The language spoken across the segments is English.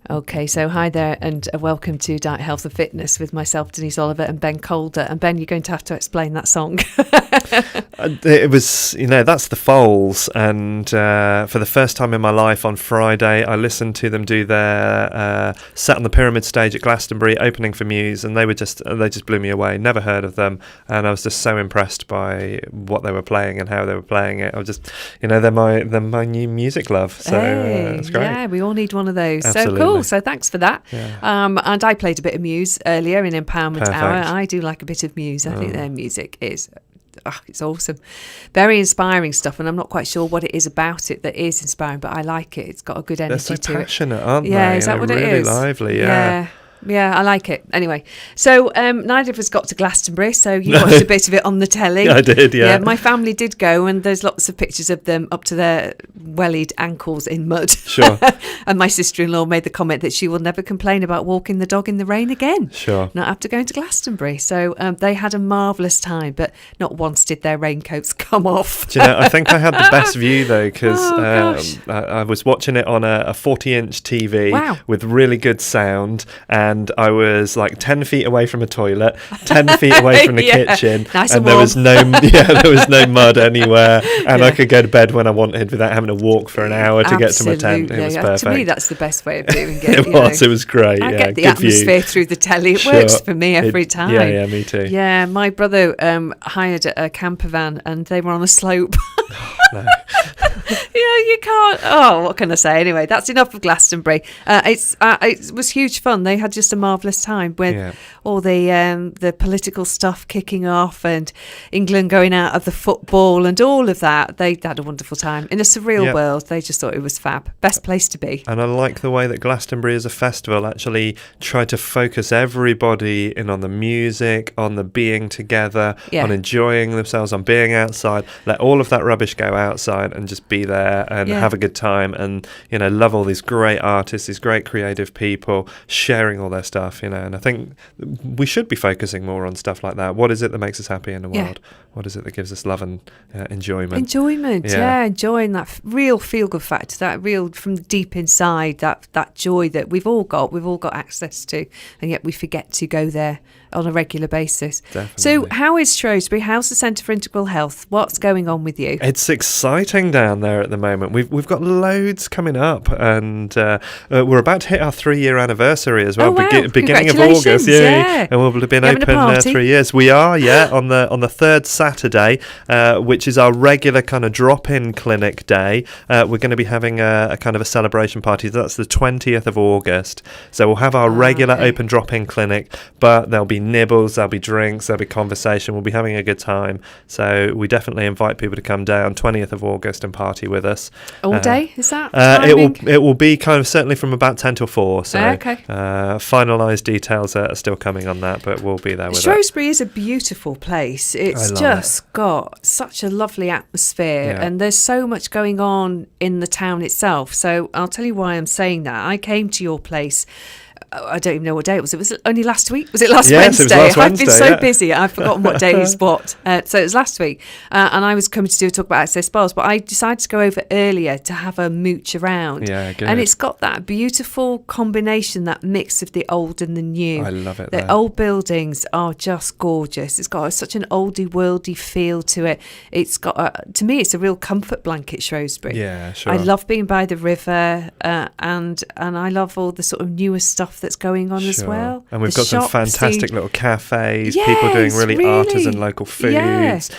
Okay, so hi there and welcome to Diet, Health and Fitness with myself, Denise Oliver, and Ben Calder. And Ben, you're going to have to explain that song. It was, that's the Foals. And for the first time in my life on Friday, I listened to them do their set on the Pyramid stage at Glastonbury, opening for Muse, and they just blew me away. Never heard of them. And I was just so impressed by what they were playing and how they were playing it. I was just, they're my new music love. So it's great. Yeah, we all need one of those. Absolutely. So cool. So thanks for that. Yeah. And I played a bit of Muse earlier in Empowerment Perfect. Hour. I do like a bit of Muse. I think their music is, it's awesome. Very inspiring stuff, and I'm not quite sure what it is about it that is inspiring, but I like it. It's got a good energy to it. They're so passionate, aren't they? Yeah, is that what really it is? Really lively, yeah. Yeah, I like it. Anyway, so neither of us got to Glastonbury, so you watched a bit of it on the telly. I did, yeah. My family did go, and there's lots of pictures of them up to their wellied ankles in mud. Sure. And my sister-in-law made the comment that she will never complain about walking the dog in the rain again. Sure. Not after going to Glastonbury. So they had a marvellous time, but not once did their raincoats come off. Do you know, I think I had the best view, though, because I was watching it on a 40-inch TV with really good sound, and I was like 10 feet away from a toilet, 10 feet away from the kitchen, nice and and there was no mud anywhere, and Yeah. I could go to bed when I wanted without having to walk for an hour to get to my tent. It was perfect. To me, that's the best way of doing it. It was great. I yeah, get the good atmosphere view. through the telly. It Sure. works for me every time. Yeah, me too. Yeah, my brother hired a camper van, and they were on a slope. No. You can't. Oh, what can I say? Anyway, that's enough of Glastonbury. It was huge fun. They had just a marvellous time with all the political stuff kicking off and England going out of the football and all of that. They had a wonderful time in a surreal world. They just thought it was fab. Best place to be. And I like the way that Glastonbury as a festival actually tried to focus everybody in on the music, on the being together, on enjoying themselves, on being outside. Let all of that rubbish go outside and just be there and have a good time, and love all these great artists, these great creative people sharing all their stuff, and I think we should be focusing more on stuff like that. What is it that makes us happy in the world? What is it that gives us love and enjoyment? Enjoying that real feel-good factor, that real from deep inside, that joy that we've all got access to, and yet we forget to go there on a regular basis. Definitely. So how is Shrewsbury? How's the Centre for Integral Health? What's going on with you? It's exciting down there at the moment. We've got loads coming up, and we're about to hit our 3-year anniversary as well. Beginning of August, and we'll have been open 3 years. We are, on the third Saturday, which is our regular kind of drop-in clinic day. We're going to be having a kind of a celebration party. That's the 20th of August. So we'll have our regular open drop-in clinic, but there'll be nibbles, there'll be drinks, there'll be conversation. We'll be having a good time. So we definitely invite people to come down 20th of August and party with us. All day, is that? It will be kind of certainly from about 10 till 4. So finalised details are still coming on that, but we'll be there with Shrewsbury is a beautiful place. It's just got such a lovely atmosphere, and there's so much going on in the town itself. So I'll tell you why I'm saying that. I came to your place, I don't even know what day it was. It was only last week. Was it last Wednesday? It was last Wednesday. I've been so busy. I've forgotten what day is what. So it was last week. And I was coming to talk about access bars, but I decided to go over earlier to have a mooch around. Yeah, good. And it's got that beautiful combination, that mix of the old and the new. I love it. The old buildings are just gorgeous. It's got such an oldie worldy feel to it. It's got, to me, it's a real comfort blanket, Shrewsbury. Yeah, sure. I love being by the river, and I love all the sort of newer stuff that's going on as well. And we've got some fantastic little cafes, people doing really artisan local foods,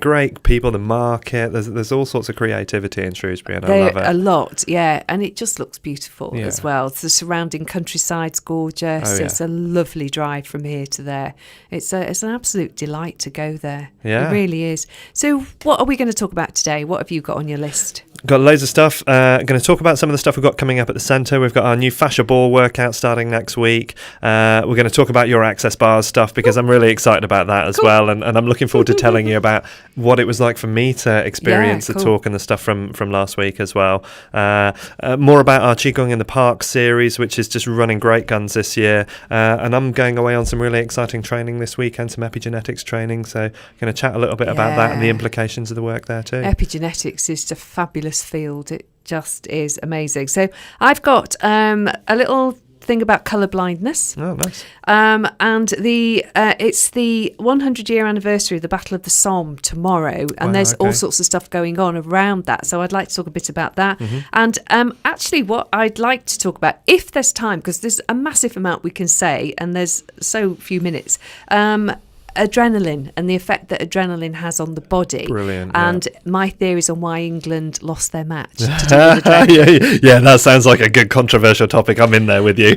great people, the market. There's all sorts of creativity in Shrewsbury, and I love it. A lot, and it just looks beautiful as well. The surrounding countryside's gorgeous. It's a lovely drive from here to there. It's an absolute delight to go there. It really is. So what are we going to talk about today? What have you got on your list? Got loads of stuff. Going to talk about some of the stuff we've got coming up at the centre. We've got our new Fascia Ball Workout starting next week. We're going to talk about your access bars stuff, because I'm really excited about that as well. And I'm looking forward to telling you about what it was like for me to experience the talk and the stuff from last week as well. More about our Qigong in the Park series, which is just running great guns this year. And I'm going away on some really exciting training this week and some epigenetics training. So I'm going to chat a little bit about that and the implications of the work there too. Epigenetics is a fabulous field. just is amazing. So I've got a little thing about colour blindness. Oh, nice. And it's the 100-year anniversary of the Battle of the Somme tomorrow, and there's all sorts of stuff going on around that. So I'd like to talk a bit about that. And actually, what I'd like to talk about, if there's time, because there's a massive amount we can say, and there's so few minutes. Adrenaline and the effect that adrenaline has on the body. Brilliant. And my theories on why England lost their match to do with adrenaline. Yeah, that sounds like a good controversial topic. I'm in there with you.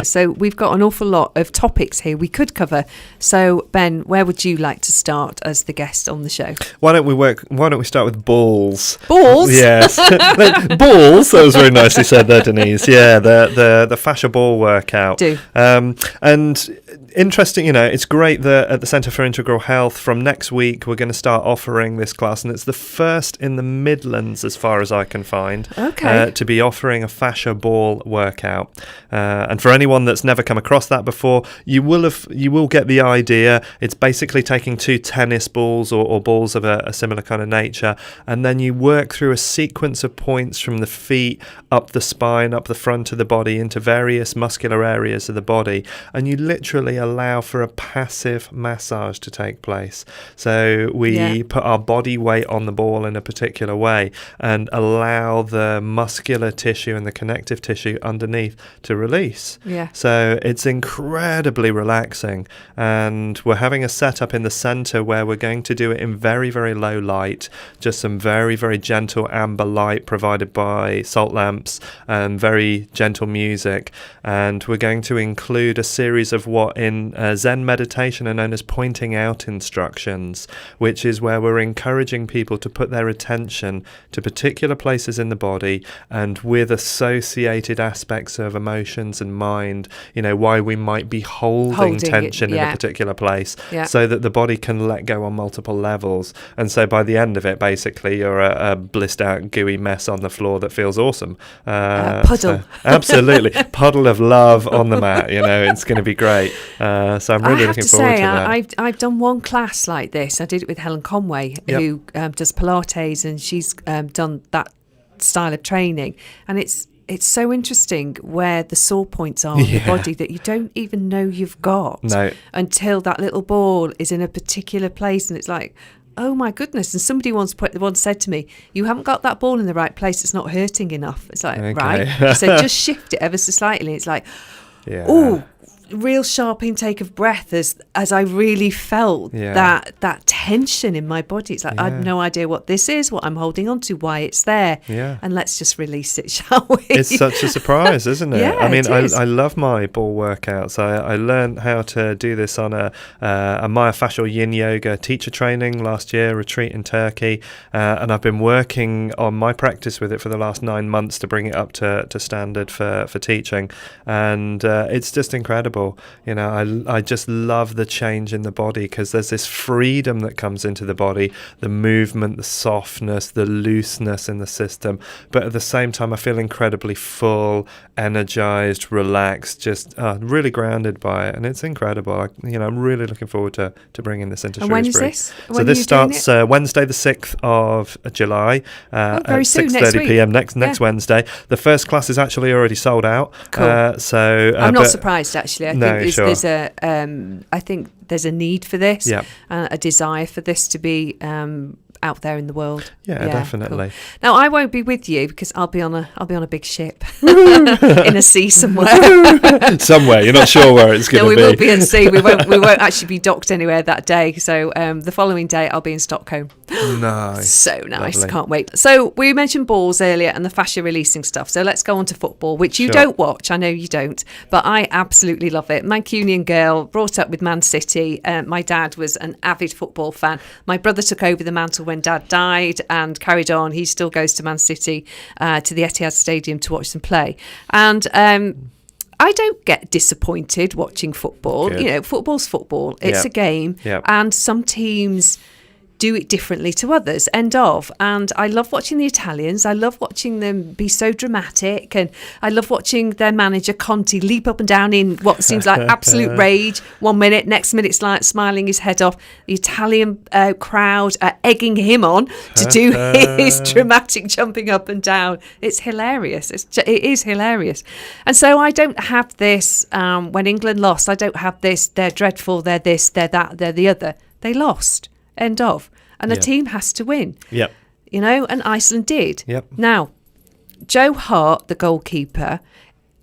So we've got an awful lot of topics here we could cover. So Ben, where would you like to start as the guest on the show? Why don't we start with balls? Balls? Yes. Balls. That was very nicely said there, Denise. Yeah, the Fascia Ball workout. Do. And interesting, it's great that at the Centre for Integral Health from next week we're going to start offering this class, and it's the first in the Midlands, as far as I can find, to be offering a fascia ball workout. And for anyone that's never come across that before, you will get the idea. It's basically taking two tennis balls or balls of a similar kind of nature, and then you work through a sequence of points from the feet up the spine, up the front of the body, into various muscular areas of the body, and you literally allow for a passive massage to take place. So we put our body weight on the ball in a particular way and allow the muscular tissue and the connective tissue underneath to release. So it's incredibly relaxing, and we're having a setup in the center where we're going to do it in very, very low light, just some very, very gentle amber light provided by salt lamps and very gentle music. And we're going to include a series of what in Zen meditation are known as pointing out instructions, which is where we're encouraging people to put their attention to particular places in the body and with associated aspects of emotions and mind, why we might be holding tension in a particular place, so that the body can let go on multiple levels. And so by the end of it, basically, you're a blissed out gooey mess on the floor that feels awesome. Puddle. So, absolutely. Puddle of love on the mat, it's going to be great. So I'm really looking forward to that. I've done one class like this. I did it with Helen Conway, who does Pilates, and she's done that style of training. And it's so interesting where the sore points are on the body that you don't even know you've got until that little ball is in a particular place, and it's like, oh my goodness. And somebody once said to me, you haven't got that ball in the right place, it's not hurting enough. It's like, right. So just shift it ever so slightly. It's like, real sharp intake of breath as I really felt that tension in my body. It's like I have no idea what this is, what I'm holding on to, why it's there, and let's just release it, shall we? It's such a surprise, isn't it? Yeah, I mean, it is. I love my ball workouts. I learned how to do this on a myofascial yin yoga teacher training last year, retreat in Turkey, and I've been working on my practice with it for the last 9 months to bring it up to standard for teaching, and it's just incredible. I just love the change in the body, because there's this freedom that comes into the body, the movement, the softness, the looseness in the system, but at the same time I feel incredibly full, energized, relaxed, just really grounded by it, and it's incredible. I'm really looking forward to bringing this into Shrewsbury. When is this? So this starts Wednesday the 6th of July at 6:30 p.m. next Wednesday. The first class is actually already sold out. Cool. I'm not surprised, actually. I think there's a need for this, a desire for this to be out there in the world. Yeah, definitely. Cool. Now I won't be with you because I'll be on a big ship in a sea somewhere. Somewhere, you're not sure where it's going to be. No, we will be at sea. We won't actually be docked anywhere that day. So the following day I'll be in Stockholm. Nice. So nice. Lovely. Can't wait. So we mentioned balls earlier and the fascia releasing stuff. So let's go on to football, which you don't watch. I know you don't, but I absolutely love it. Mancunian girl, brought up with Man City. My dad was an avid football fan. My brother took over the mantle when Dad died and carried on. He still goes to Man City, to the Etihad Stadium to watch them play. And I don't get disappointed watching football. Good. Football's football. It's a game. Yep. And some teams do it differently to others, end of. And I love watching the Italians. I love watching them be so dramatic, and I love watching their manager Conte leap up and down in what seems like absolute rage 1 minute, next minute it's like smiling his head off. The Italian crowd are egging him on to do his dramatic jumping up and down. It's hilarious. It is hilarious. And so I don't have this when England lost. I don't have this, they're dreadful, they're this, they're that, they're the other. They lost. End of. And a team has to win. Yep. You know, and Iceland did. Yep. Now, Joe Hart, the goalkeeper,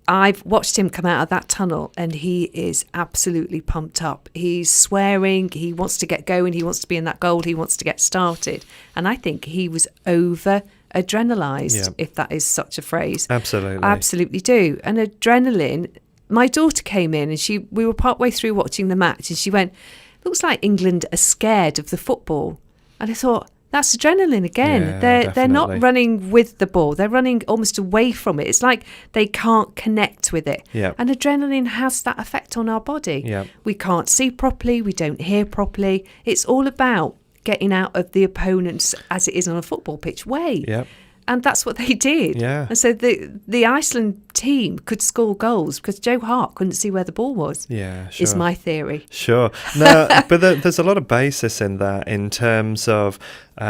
I've watched him come out of that tunnel and he is absolutely pumped up. He's swearing. He wants to get going. He wants to be in that goal. He wants to get started. And I think he was over adrenalised, if that is such a phrase. Absolutely. I absolutely do. And adrenaline, my daughter came in and we were partway through watching the match and she went, looks like England are scared of the football. And I thought, that's adrenaline again. They're not running with the ball. They're running almost away from it. It's like they can't connect with it. Yep. And adrenaline has that effect on our body. Yep. We can't see properly. We don't hear properly. It's all about getting out of the opponent's, as it is on a football pitch, way. Yep. And that's what they did. Yeah. And so the Iceland team could score goals because Joe Hart couldn't see where the ball was. Yeah, sure. Is my theory. Sure. No, but there's a lot of basis in that in terms of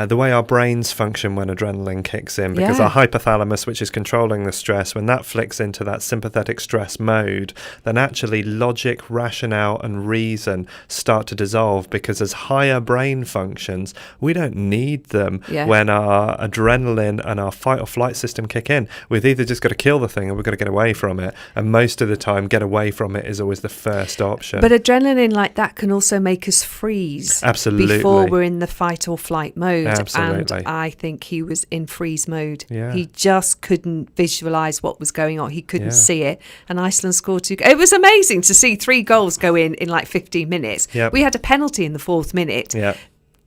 the way our brains function when adrenaline kicks in, because our hypothalamus, which is controlling the stress, when that flicks into that sympathetic stress mode, then actually logic, rationale and reason start to dissolve, because as higher brain functions, we don't need them when our adrenaline and our fight or flight system kick in. We've either just got to kill the thing or we've got to get away from it. And most of the time, get away from it is always the first option. But adrenaline like that can also make us freeze. Absolutely. Before we're in the fight or flight mode. Absolutely. And I think he was in freeze mode. Yeah. He just couldn't visualise what was going on. He couldn't see it. And Iceland scored 2 goals. It was amazing to see 3 goals go in like 15 minutes. Yep. We had a penalty in the 4th minute. Yep.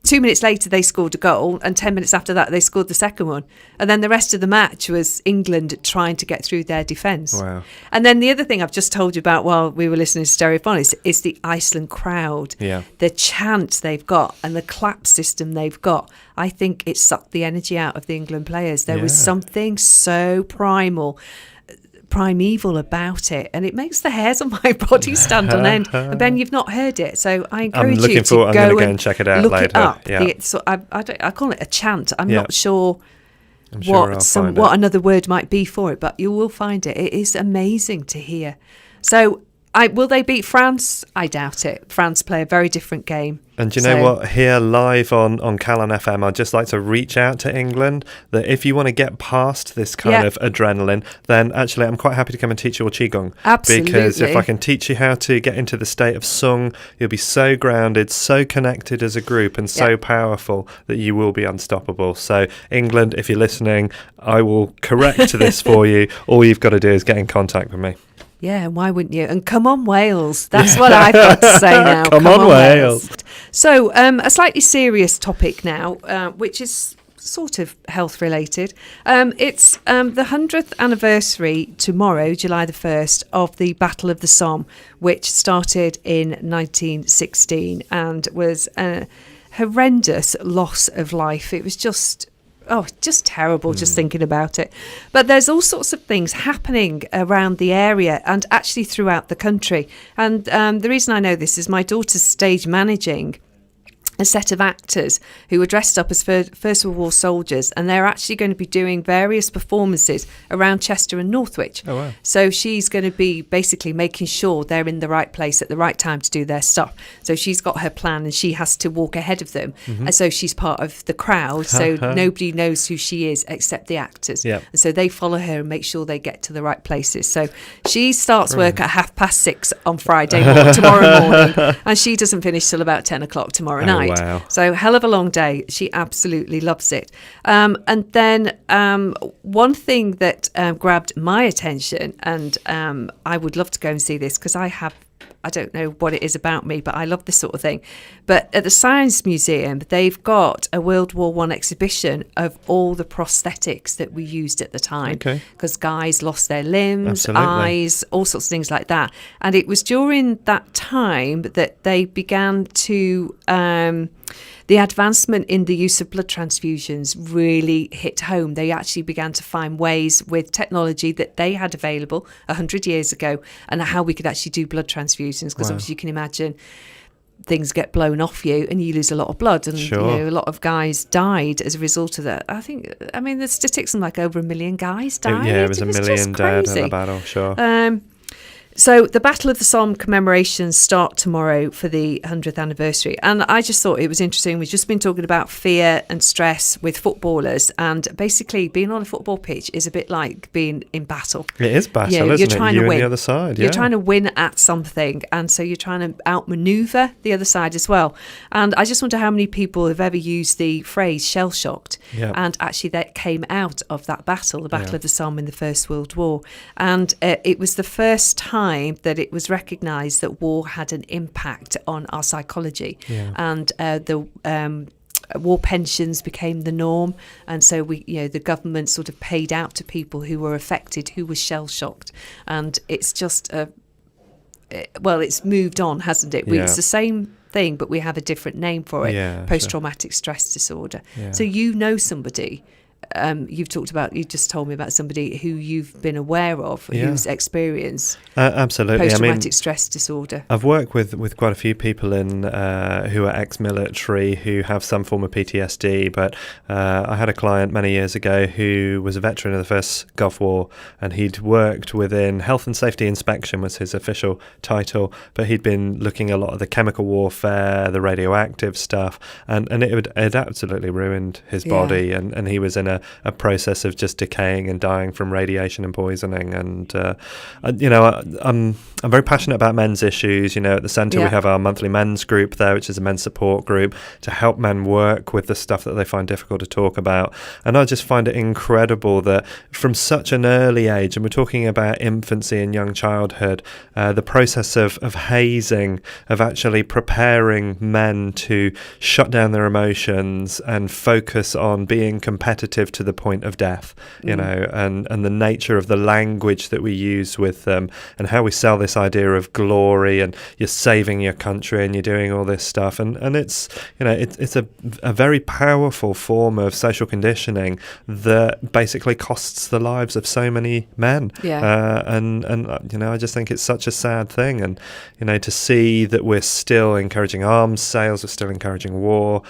2 minutes later, they scored a goal, and 10 minutes after that, they scored the second one. And then the rest of the match was England trying to get through their defence. Wow. And then the other thing I've just told you about while we were listening to Stereophonics is the Iceland crowd. Yeah. The chant they've got and the clap system they've got. I think it sucked the energy out of the England players. There was something so primeval about it, and it makes the hairs on my body stand on end. And Ben, you've not heard it, so I encourage you to go and check it out look later. It up. Yeah. I call it a chant. I'm not sure what another word might be for it, but you will find it. It is amazing to hear. So will they beat France? I doubt it. France play a very different game. And do you know what? Here live on Calon FM, I'd just like to reach out to England that if you want to get past this kind of adrenaline, then actually I'm quite happy to come and teach you all Qigong. Absolutely. Because if I can teach you how to get into the state of Sung, you'll be so grounded, so connected as a group and so powerful that you will be unstoppable. So England, if you're listening, I will correct this for you. All you've got to do is get in contact with me. Yeah, and why wouldn't you? And come on, Wales. That's what I've got to say now. Come on, Wales. So, a slightly serious topic now, which is sort of health related. It's the 100th anniversary tomorrow, July the 1st, of the Battle of the Somme, which started in 1916 and was a horrendous loss of life. It was just terrible just thinking about it. But there's all sorts of things happening around the area and actually throughout the country. And the reason I know this is my daughter's stage managing a set of actors who were dressed up as First World War soldiers, and they're actually going to be doing various performances around Chester and Northwich. Oh, wow. So she's going to be basically making sure they're in the right place at the right time to do their stuff. So she's got her plan and she has to walk ahead of them. And so she's part of the crowd, so nobody knows who she is except the actors. Yep. And so they follow her and make sure they get to the right places. So she starts work at 6:30 on tomorrow morning, and she doesn't finish till about 10 o'clock tomorrow night. Wow. So hell of a long day. She absolutely loves it. And then one thing that grabbed my attention, and I would love to go and see this because I don't know what it is about me, but I love this sort of thing. But at the Science Museum, they've got a World War I exhibition of all the prosthetics that we used at the time. Okay. Because guys lost their limbs, Absolutely. eyes, all sorts of things like that. And it was during that time that they began to the advancement in the use of blood transfusions really hit home. They actually began to find ways with technology that they had available 100 years ago, and how we could actually do blood transfusions, because obviously you can imagine things get blown off you and you lose a lot of blood, and sure. A lot of guys died as a result of that. I mean the statistics are like over 1 million guys died. It was 1 million dead in the battle, sure. So the Battle of the Somme commemorations start tomorrow for the 100th anniversary. And I just thought it was interesting. We've just been talking about fear and stress with footballers. And basically being on a football pitch is a bit like being in battle. It is battle, isn't it? You're trying to win. And the other side, You're trying to win at something. And so you're trying to outmaneuver the other side as well. And I just wonder how many people have ever used the phrase shell-shocked. Yeah. And actually that came out of that battle, the Battle of the Somme in the First World War. And it was the first time that it was recognised that war had an impact on our psychology, and the war pensions became the norm, and so the government sort of paid out to people who were affected, who were shell shocked, and it's just it's moved on, hasn't it? It's the same thing, but we have a different name for it: post-traumatic stress disorder. So somebody. You just told me about somebody who you've been aware of who's experienced absolutely post-traumatic stress disorder. I've worked with quite a few people who are ex-military who have some form of PTSD, but I had a client many years ago who was a veteran of the first Gulf War, and he'd worked within health and safety inspection was his official title, but he'd been looking a lot at the chemical warfare, the radioactive stuff, and it absolutely ruined his body, and he was in a process of just decaying and dying from radiation and poisoning. And I'm very passionate about men's issues. At the centre we have our monthly men's group there, which is a men's support group to help men work with the stuff that they find difficult to talk about. And I just find it incredible that from such an early age, and we're talking about infancy and young childhood, the process of hazing, of actually preparing men to shut down their emotions and focus on being competitive to the point of death, and the nature of the language that we use with them, and how we sell this idea of glory, and you're saving your country and you're doing all this stuff, and it's it's a very powerful form of social conditioning that basically costs the lives of so many men. I just think it's such a sad thing, and to see that we're still encouraging arms sales, we're still encouraging war.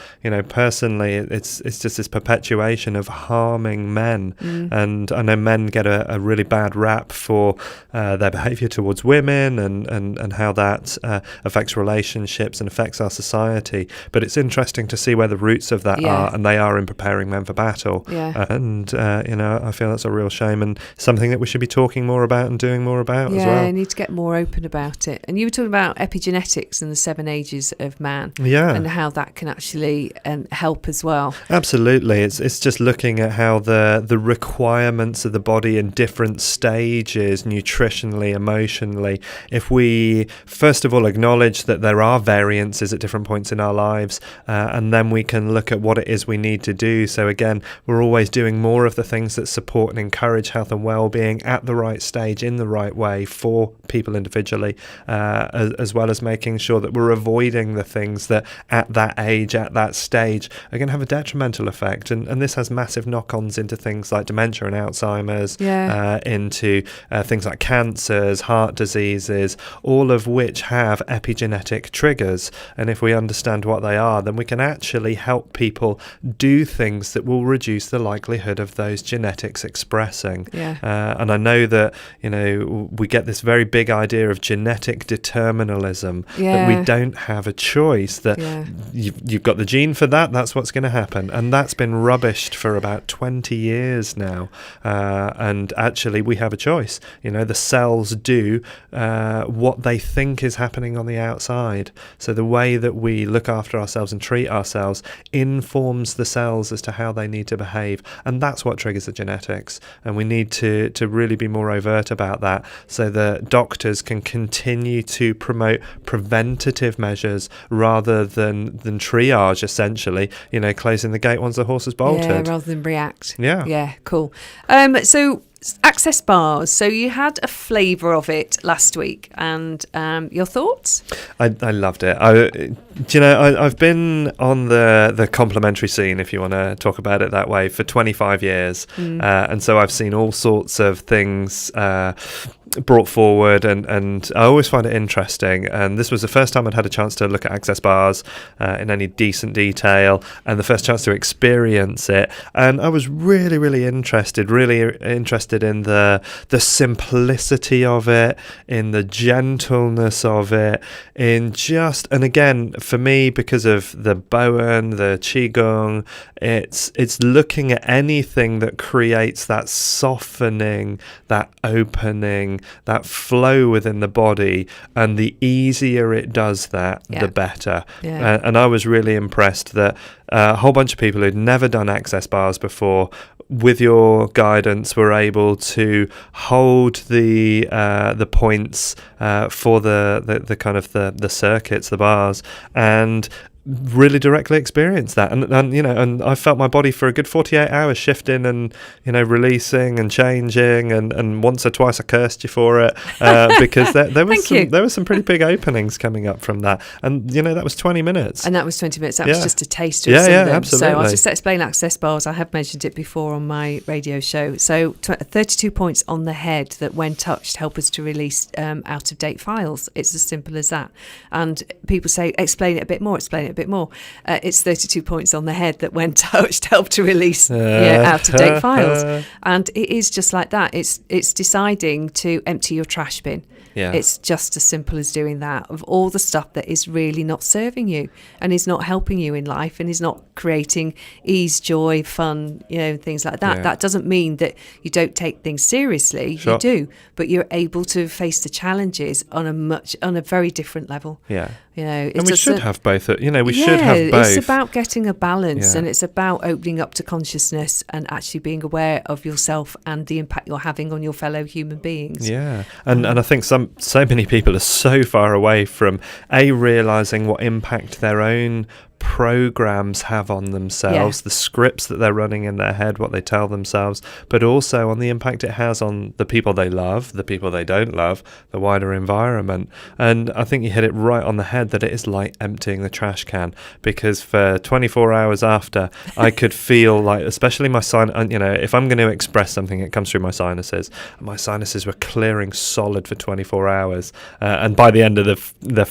Personally, it's just this perpetuation of harming men, and I know men get a really bad rap for their behaviour towards women, and how that affects relationships and affects our society. But it's interesting to see where the roots of that are, and they are in preparing men for battle. I feel that's a real shame, and something that we should be talking more about and doing more about as well. I need to get more open about it. And you were talking about epigenetics and the 7 ages of man, and how that can actually help as well. Absolutely. It's just looking at how the requirements of the body in different stages, nutritionally, emotionally, if we first of all acknowledge that there are variances at different points in our lives, and then we can look at what it is we need to do. So again, we're always doing more of the things that support and encourage health and well-being at the right stage, in the right way for people individually, as well as making sure that we're avoiding the things that at that age, at that stage, are going to have a detrimental effect. And this has massive knock-ons into things like dementia and Alzheimer's, into things like cancers, heart diseases, all of which have epigenetic triggers. And if we understand what they are, then we can actually help people do things that will reduce the likelihood of those genetics expressing. And I know that, we get this very big idea of genetic determinalism, that we don't have a choice, that you've got the gene for that, that's what's going to happen. And that's been rubbished for about 20 years now. And actually we have a choice. The cells do what they think is happening on the outside. So the way that we look after ourselves and treat ourselves informs the cells as to how they need to behave. And that's what triggers the genetics. And we need to really be more overt about that, so that doctors can continue to promote preventative measures rather than triage, essentially, closing the gate once the horse has bolted. Rather than react. Yeah, cool. So access bars. So you had a flavour of it last week, and your thoughts? I loved it. I've been on the complementary scene, if you want to talk about it that way, for 25 years. And so I've seen all sorts of things brought forward, and I always find it interesting. And this was the first time I'd had a chance to look at access bars in any decent detail, and the first chance to experience it. And I was really, really interested in the simplicity of it, in the gentleness of it, and again, for me, because of the Bowen, the Qigong, it's looking at anything that creates that softening, that opening, that flow within the body, and the easier it does that, the better. And I was really impressed that a whole bunch of people who'd never done access bars before, with your guidance, were able to hold the points for the kind of the circuits, the bars, and really directly experience that, and I felt my body for a good 48 hours shifting and releasing and changing, and once or twice I cursed you for it because there was some pretty big openings coming up from that, and that was 20 minutes. And that was 20 minutes. That was just a taster of some of them. Absolutely. So I'll just explain access bars. I have mentioned it before on my radio show. So 32 points on the head that, when touched, help us to release out-of-date files. It's as simple as that. And people say, explain it a bit more. It's 32 points on the head that, when touched, help to release out-of-date files. And it is just like that. It's deciding to empty your trash bin. Yeah. It's just as simple as doing that, of all the stuff that is really not serving you and is not helping you in life and is not creating ease, joy, fun, things like that. That doesn't mean that you don't take things seriously. Sure. You do, but you're able to face the challenges on a very different level. Yeah. And we should have both. Should have both. It's about getting a balance, and it's about opening up to consciousness and actually being aware of yourself and the impact you're having on your fellow human beings. Yeah, and I think so many people are so far away from realising what impact their own programs have on themselves, the scripts that they're running in their head, what they tell themselves, but also on the impact it has on the people they love, the people they don't love, the wider environment. And I think you hit it right on the head, that it is like emptying the trash can, because for 24 hours after, I could feel like, especially my if I'm going to express something, it comes through my sinuses. My sinuses were clearing solid for 24 hours, and by the end of the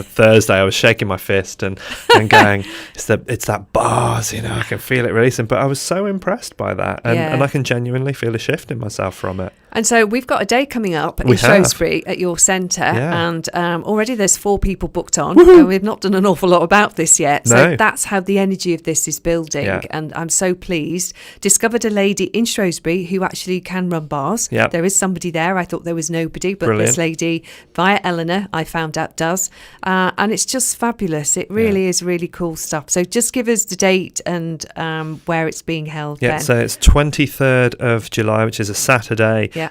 Thursday, I was shaking my fist and going, it's that bars, I can feel it releasing. But I was so impressed by that, and I can genuinely feel a shift in myself from it. And so we've got a day coming up in Shrewsbury at your centre, and already there's 4 people booked on. And we've not done an awful lot about this yet. So that's how the energy of this is building. Yeah. And I'm so pleased. Discovered a lady in Shrewsbury who actually can run bars. Yep. There is somebody there. I thought there was nobody, but this lady, via Eleanor, I found out does. And it's just fabulous. It really is really cool stuff. So just give us the date and where it's being held. Yeah, so it's 23rd of July, which is a Saturday. Yeah.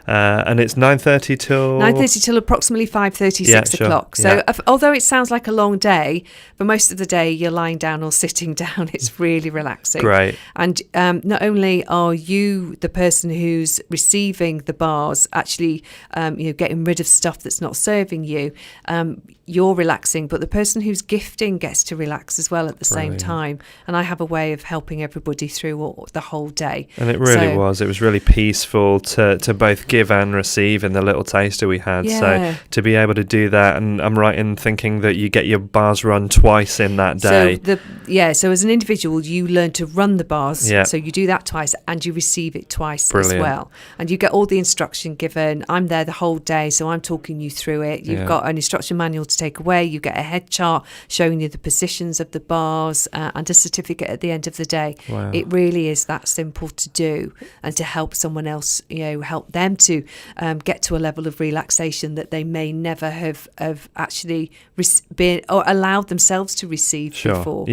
And it's 9:30 till approximately 5:30, 6 o'clock. So although it sounds like a long day, for most of the day you're lying down or sitting down. It's really relaxing. Great. And not only are you the person who's receiving the bars, actually getting rid of stuff that's not serving you, you're relaxing, but the person who's gifting gets to relax as well at the same time. And I have a way of helping everybody through the whole day. And it really was. It was really peaceful to both give and receive in the little taster we had. Yeah. So to be able to do that, and I'm right in thinking that you get your bars run twice in that day. So as an individual, you learn to run the bars. Yeah. So you do that twice and you receive it twice as well. And you get all the instruction given. I'm there the whole day, so I'm talking you through it. You've got an instruction manual to take away. You get a head chart showing you the positions of the bars and a certificate at the end of the day. Wow. It really is that simple to do and to help someone else, help them them to get to a level of relaxation that they may never have actually been or allowed themselves to receive before.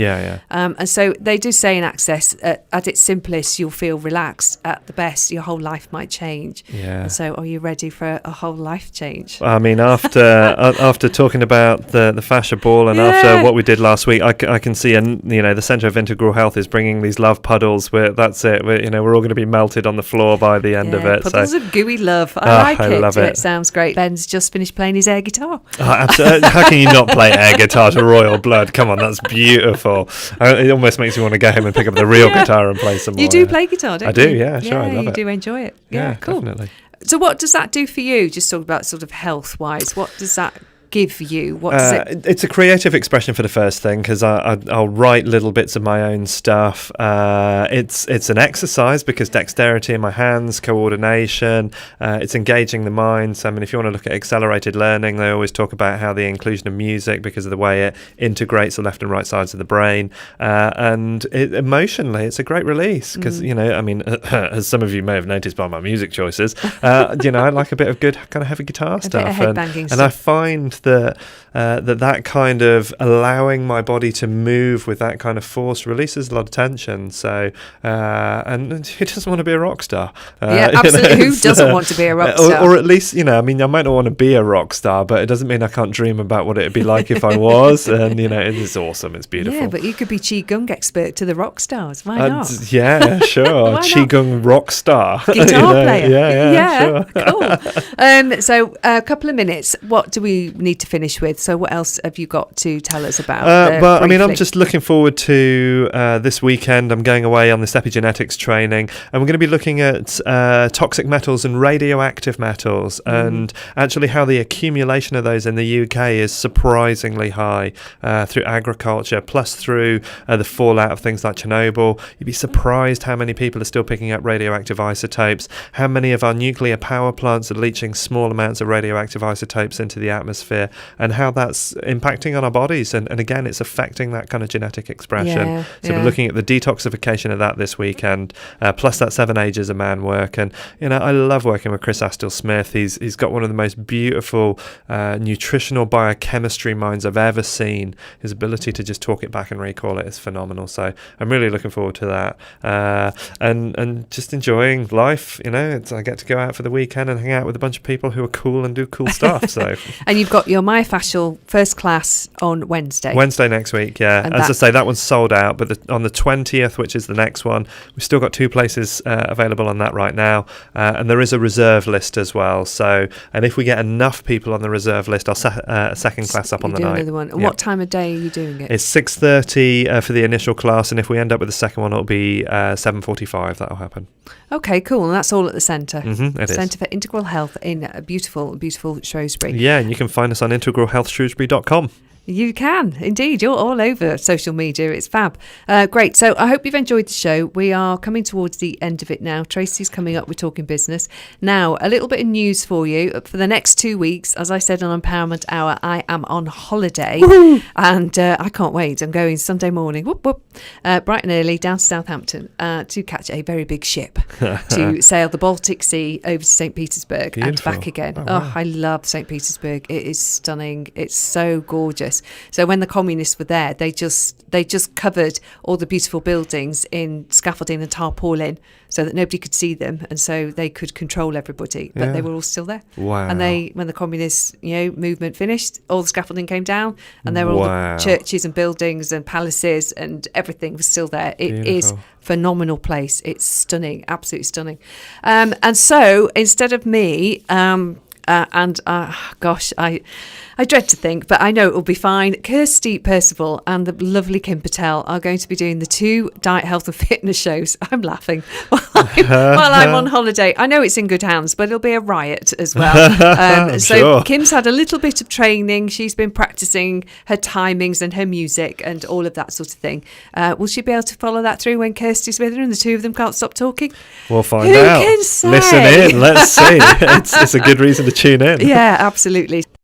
And so they do say in Access, at its simplest, you'll feel relaxed. At the best, your whole life might change. And so are you ready for a whole life change? I mean, after talking about the fascia ball and after what we did last week, I can see, the Centre of Integral Health is bringing these love puddles where that's it. We're all going to be melted on the floor by the end of it. Puddles of gooey love. I love it. It sounds great. Ben's just finished playing his air guitar. Absolutely. How can you not play air guitar to Royal Blood? Come on, that's beautiful. It almost makes me want to go home and pick up the real guitar and play some more. You do play guitar, don't you? I do, yeah, sure. I love it. You do enjoy it. Yeah, cool. Definitely. So what does that do for you? Just talk about sort of health-wise. What does that give you? What does it's a creative expression for the first thing, because I'll write little bits of my own stuff. It's an exercise because dexterity in my hands, coordination, it's engaging the mind. So I mean, if you want to look at accelerated learning, they always talk about how the inclusion of music, because of the way it integrates the left and right sides of the brain, and emotionally it's a great release, because as some of you may have noticed by my music choices, I like a bit of good kind of heavy guitar stuff, and I find that kind of allowing my body to move with that kind of force releases a lot of tension. So and who doesn't want to be a rock star? Absolutely. Who doesn't want to be a rock star? Or at least, I might not want to be a rock star, but it doesn't mean I can't dream about what it'd be like if I was. And it is awesome. It's beautiful. Yeah, but you could be Qigong expert to the rock stars. Why not? Yeah, sure. Qigong rock star. Guitar player. Yeah, sure. Cool. So a couple of minutes. What do we need to finish with? So what else have you got to tell us about? I'm just looking forward to this weekend. I'm going away on this epigenetics training, and we're going to be looking at toxic metals and radioactive metals, and actually how the accumulation of those in the UK is surprisingly high through agriculture, plus through the fallout of things like Chernobyl. You'd be surprised how many people are still picking up radioactive isotopes, how many of our nuclear power plants are leaching small amounts of radioactive isotopes into the atmosphere, and how that's impacting on our bodies, and again it's affecting that kind of genetic expression. We're looking at the detoxification of that this weekend, plus that 7 Ages of Man work. And I love working with Chris Astill-Smith. He's got one of the most beautiful nutritional biochemistry minds I've ever seen. His ability to just talk it back and recall it is phenomenal. So I'm really looking forward to that, and just enjoying life. I get to go out for the weekend and hang out with a bunch of people who are cool and do cool stuff. So and you've got your myofascial first class on Wednesday next week. And as I say, that one's sold out, but on the 20th, which is the next one, we've still got 2 places available on that right now, and there is a reserve list as well. So, and if we get enough people on the reserve list, I'll set a second class up on the night. Another one. And what time of day are you doing it? It's 6:30 for the initial class, and if we end up with the second one, it'll be 7:45. That'll happen. Okay, cool. And that's all at the centre. It is. Centre for Integral Health in beautiful Shrewsbury. Yeah, and you can find us on integralhealthshrewsbury.com. You can, indeed. You're all over social media. It's fab. Great. So I hope you've enjoyed the show. We are coming towards the end of it now. Tracy's coming up with Talking Business. Now, a little bit of news for you. For the next 2 weeks, as I said on Empowerment Hour, I am on holiday. Woo-hoo! And I can't wait. I'm going Sunday morning, bright and early, down to Southampton to catch a very big ship to sail the Baltic Sea over to St. Petersburg. Beautiful. And back again. Oh, wow. I love St. Petersburg. It is stunning. It's so gorgeous. So when the communists were there, they just covered all the beautiful buildings in scaffolding and tarpaulin so that nobody could see them, and so they could control everybody. But they were all still there. Wow! And when the communist movement finished, all the scaffolding came down, and there were all the churches and buildings and palaces, and everything was still there. It is phenomenal place. It's stunning, absolutely stunning. And so instead of me. I dread to think, but I know it will be fine. Kirsty Percival and the lovely Kim Patel are going to be doing the 2 diet, health and fitness shows. I'm laughing while I'm on holiday. I know it's in good hands, but it'll be a riot as well. So Kim's had a little bit of training. She's been practicing her timings and her music and all of that sort of thing. Will she be able to follow that through when Kirsty's with her and the 2 of them can't stop talking? We'll find out. Who can say? Listen in. Let's see. It's a good reason to tune in. Yeah, absolutely.